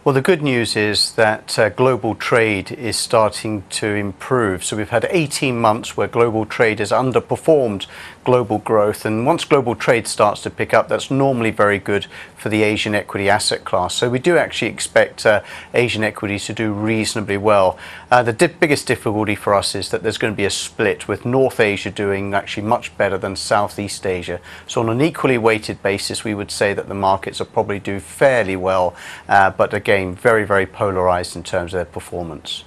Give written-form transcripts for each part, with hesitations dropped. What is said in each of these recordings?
Well, the good news is that global trade is starting to improve. So we've had 18 months where global trade has underperformed global growth. And once global trade starts to pick up, that's normally very good for the Asian equity asset class. So we do actually expect Asian equities to do reasonably well. The biggest difficulty for us is that there's going to be a split, with North Asia doing actually much better than Southeast Asia. So on an equally weighted basis, we would say that the markets will probably do fairly well, but again, very, very polarized in terms of their performance.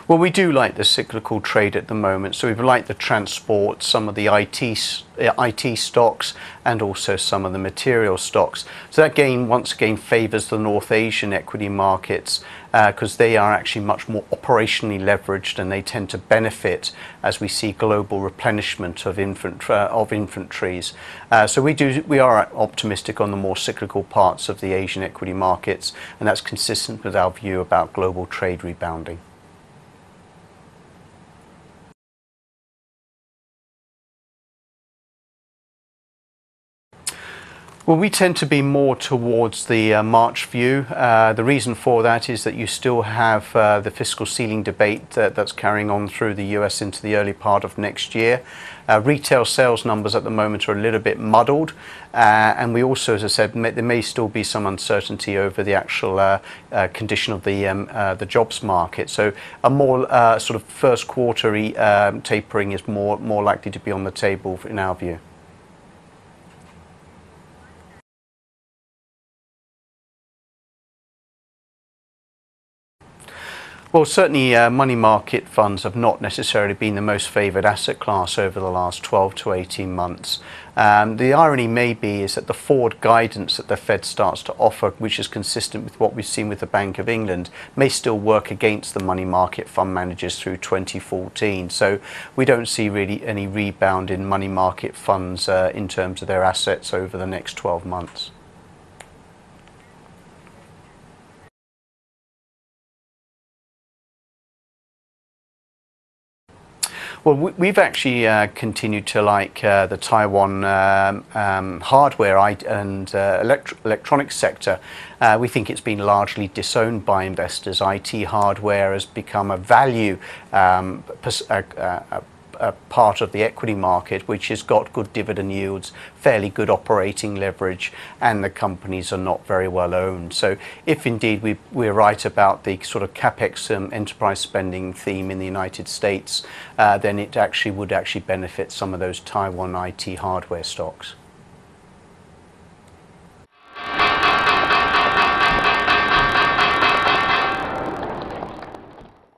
Well, we do like the cyclical trade at the moment. So we've liked the transport, some of the IT stocks, and also some of the material stocks. So that once again favours the North Asian equity markets because they are actually much more operationally leveraged, and they tend to benefit as we see global replenishment of inventories. So we are optimistic on the more cyclical parts of the Asian equity markets, and that's consistent with our view about global trade rebounding. Well, we tend to be more towards the March view. The reason for that is that you still have the fiscal ceiling debate that's carrying on through the US into the early part of next year. Retail sales numbers at the moment are a little bit muddled, and we also, as I said, there may still be some uncertainty over the actual condition of the jobs market. So a more sort of first quarter tapering is more likely to be on the table in our view. Well, certainly money market funds have not necessarily been the most favoured asset class over the last 12 to 18 months. The irony may be is that the forward guidance that the Fed starts to offer, which is consistent with what we've seen with the Bank of England, may still work against the money market fund managers through 2014. So we don't see really any rebound in money market funds in terms of their assets over the next 12 months. Well, we've actually continued to like the Taiwan hardware and electronics sector. We think it's been largely disowned by investors. IT hardware has become a value part of the equity market, which has got good dividend yields, fairly good operating leverage, and the companies are not very well owned. So if indeed we're right about the sort of capex enterprise spending theme in the United States, then it would actually benefit some of those Taiwan IT hardware stocks.